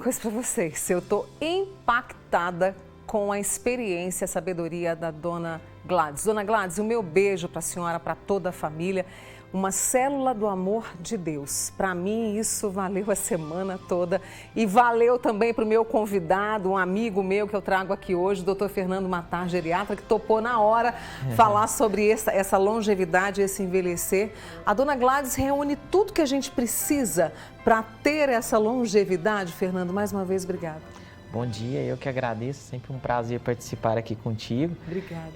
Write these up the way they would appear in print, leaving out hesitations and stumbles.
coisa para vocês. Eu estou impactada com a experiência, a sabedoria da Dona Gladys. Dona Gladys, o meu beijo para a senhora, para toda a família. Uma célula do amor de Deus. Para mim, isso valeu a semana toda e valeu também para o meu convidado, um amigo meu que eu trago aqui hoje, o Dr. Fernando Matar, geriatra, que topou na hora falar sobre essa longevidade, esse envelhecer. A Dona Gladys reúne tudo que a gente precisa para ter essa longevidade. Fernando, mais uma vez, obrigada. Bom dia, eu que agradeço, sempre um prazer participar aqui contigo. Obrigada.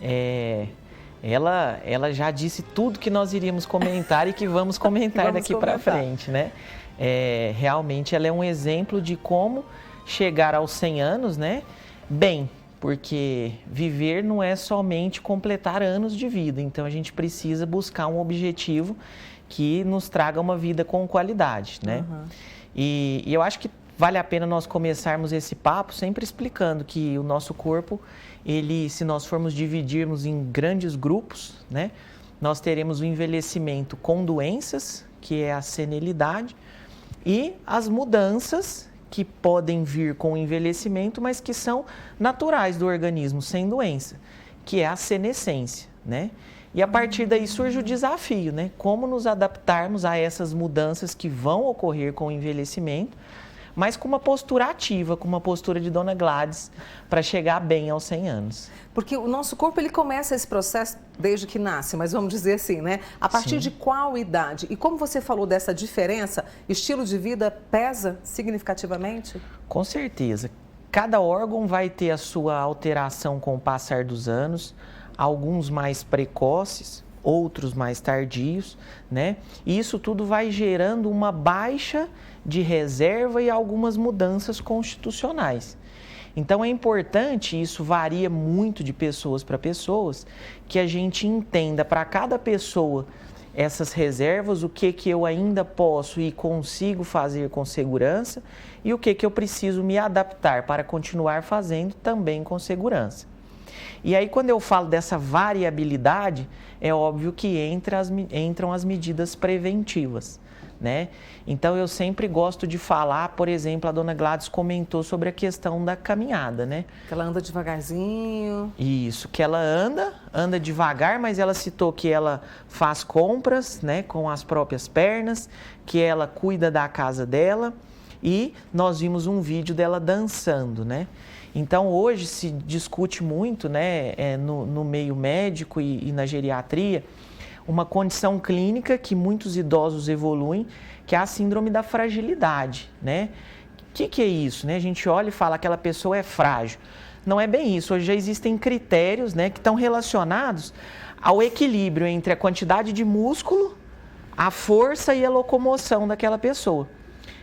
Ela já disse tudo que nós iríamos comentar e que vamos comentar daqui para frente, né? Realmente ela é um exemplo de como chegar aos 100 anos, né? Bem, porque viver não é somente completar anos de vida, então a gente precisa buscar um objetivo que nos traga uma vida com qualidade, né? E eu acho que vale a pena nós começarmos esse papo sempre explicando que o nosso corpo, se nós formos dividirmos em grandes grupos, né, nós teremos o envelhecimento com doenças, que é a senilidade, e as mudanças que podem vir com o envelhecimento, mas que são naturais do organismo, sem doença, que é a senescência, né? E a partir daí surge o desafio, né? Como nos adaptarmos a essas mudanças que vão ocorrer com o envelhecimento, mas com uma postura ativa, com uma postura de Dona Gladys, para chegar bem aos 100 anos. Porque o nosso corpo, ele começa esse processo desde que nasce, mas vamos dizer assim, né? A partir de qual idade? E como você falou dessa diferença, estilo de vida pesa significativamente? Com certeza. Cada órgão vai ter a sua alteração com o passar dos anos, alguns mais precoces, outros mais tardios, né? E isso tudo vai gerando uma baixa de reserva e algumas mudanças constitucionais. Então é importante, isso varia muito de pessoas para pessoas, que a gente entenda para cada pessoa essas reservas, o que eu ainda posso e consigo fazer com segurança e o que eu preciso me adaptar para continuar fazendo também com segurança. E aí, quando eu falo dessa variabilidade, é óbvio que entram as medidas preventivas, né? Então, eu sempre gosto de falar, por exemplo, a Dona Gladys comentou sobre a questão da caminhada, né? Que ela anda devagarzinho. Isso, que ela anda devagar, mas ela citou que ela faz compras, né, com as próprias pernas, que ela cuida da casa dela e nós vimos um vídeo dela dançando, né? Então, hoje se discute muito, né, no meio médico e na geriatria, uma condição clínica que muitos idosos evoluem, que é a síndrome da fragilidade, né? O que é isso, né? A gente olha e fala que aquela pessoa é frágil. Não é bem isso. Hoje já existem critérios, né, que estão relacionados ao equilíbrio entre a quantidade de músculo, a força e a locomoção daquela pessoa.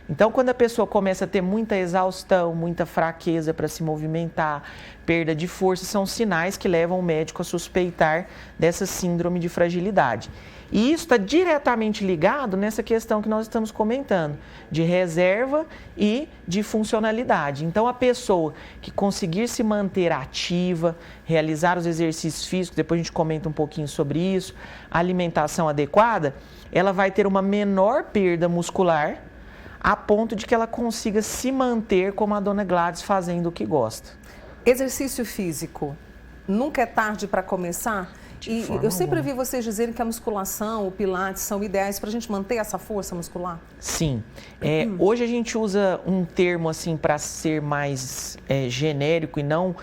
Então, quando a pessoa começa a ter muita exaustão, muita fraqueza para se movimentar, perda de força, são sinais que levam o médico a suspeitar dessa síndrome de fragilidade. E isso está diretamente ligado nessa questão que nós estamos comentando, de reserva e de funcionalidade. Então, a pessoa que conseguir se manter ativa, realizar os exercícios físicos, depois a gente comenta um pouquinho sobre isso, a alimentação adequada, ela vai ter uma menor perda muscular, a ponto de que ela consiga se manter como a Dona Gladys fazendo o que gosta. Exercício físico, nunca é tarde para começar? E eu sempre vi vocês dizerem que a musculação, o pilates são ideais para a gente manter essa força muscular? Sim. Hoje a gente usa um termo assim para ser mais genérico e não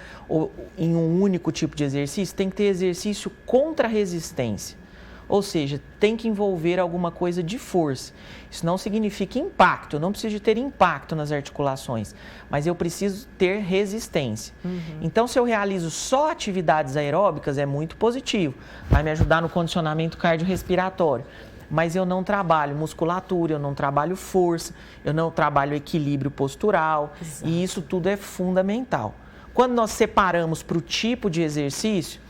em um único tipo de exercício. Tem que ter exercício contra a resistência. Ou seja, tem que envolver alguma coisa de força. Isso não significa impacto, eu não preciso de ter impacto nas articulações, mas eu preciso ter resistência. Então, se eu realizo só atividades aeróbicas, é muito positivo, vai me ajudar no condicionamento cardiorrespiratório. Mas eu não trabalho musculatura, eu não trabalho força, eu não trabalho equilíbrio postural. Exato. E isso tudo é fundamental. Quando nós separamos para o tipo de exercício,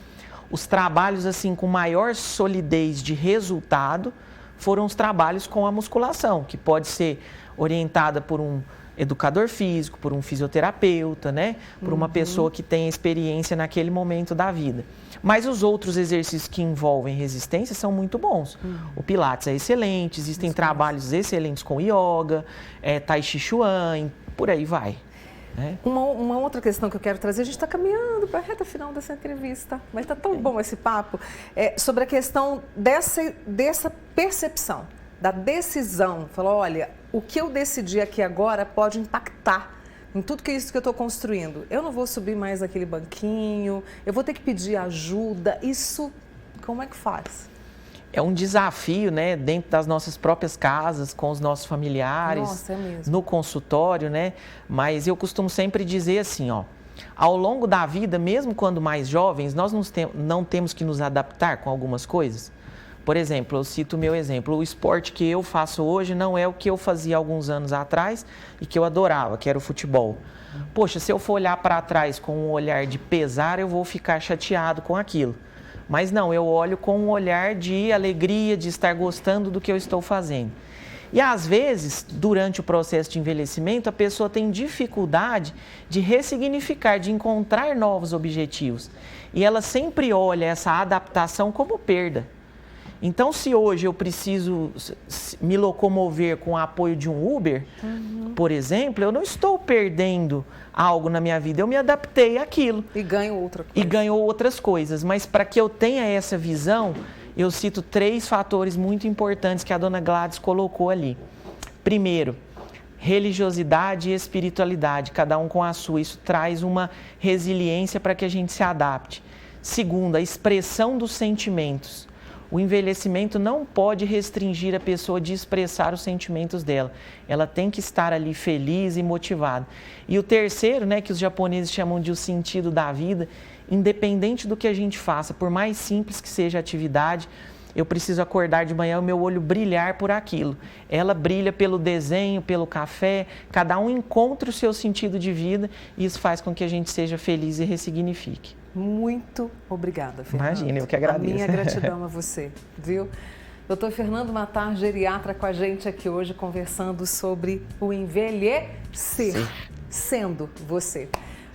os trabalhos assim com maior solidez de resultado foram os trabalhos com a musculação, que pode ser orientada por um educador físico, por um fisioterapeuta, né? Por uma pessoa que tem experiência naquele momento da vida. Mas os outros exercícios que envolvem resistência são muito bons. O Pilates é excelente, existem trabalhos excelentes com yoga, Tai Chi Chuan, por aí vai. Uma outra questão que eu quero trazer, a gente está caminhando para a reta final dessa entrevista, mas está tão bom esse papo, sobre a questão dessa percepção, da decisão. Falou, olha, o que eu decidi aqui agora pode impactar em tudo que é isso que eu estou construindo. Eu não vou subir mais aquele banquinho, eu vou ter que pedir ajuda. Isso, como é que faz? É um desafio, né, dentro das nossas próprias casas, com os nossos familiares, Nossa, é mesmo. No consultório, né? Mas eu costumo sempre dizer assim, ó, ao longo da vida, mesmo quando mais jovens, nós não temos que nos adaptar com algumas coisas. Por exemplo, eu cito o meu exemplo, o esporte que eu faço hoje não é o que eu fazia alguns anos atrás e que eu adorava, que era o futebol. Poxa, se eu for olhar para trás com um olhar de pesar, eu vou ficar chateado com aquilo. Mas não, eu olho com um olhar de alegria, de estar gostando do que eu estou fazendo. E às vezes, durante o processo de envelhecimento, a pessoa tem dificuldade de ressignificar, de encontrar novos objetivos. E ela sempre olha essa adaptação como perda. Então, se hoje eu preciso me locomover com o apoio de um Uber, por exemplo, eu não estou perdendo algo na minha vida, eu me adaptei àquilo. E ganho outra coisa. E ganho outras coisas. Mas para que eu tenha essa visão, eu cito 3 fatores muito importantes que a dona Gladys colocou ali. Primeiro, religiosidade e espiritualidade, cada um com a sua. Isso traz uma resiliência para que a gente se adapte. Segundo, a expressão dos sentimentos. O envelhecimento não pode restringir a pessoa de expressar os sentimentos dela. Ela tem que estar ali feliz e motivada. E o terceiro, né, que os japoneses chamam de o sentido da vida, independente do que a gente faça, por mais simples que seja a atividade, eu preciso acordar de manhã e o meu olho brilhar por aquilo. Ela brilha pelo desenho, pelo café, cada um encontra o seu sentido de vida e isso faz com que a gente seja feliz e ressignifique. Muito obrigada, Fernando. Imagina, eu que agradeço. A minha gratidão a você, viu? Dr. Fernando Matar, geriatra, com a gente aqui hoje, conversando sobre o envelhecer, sendo você.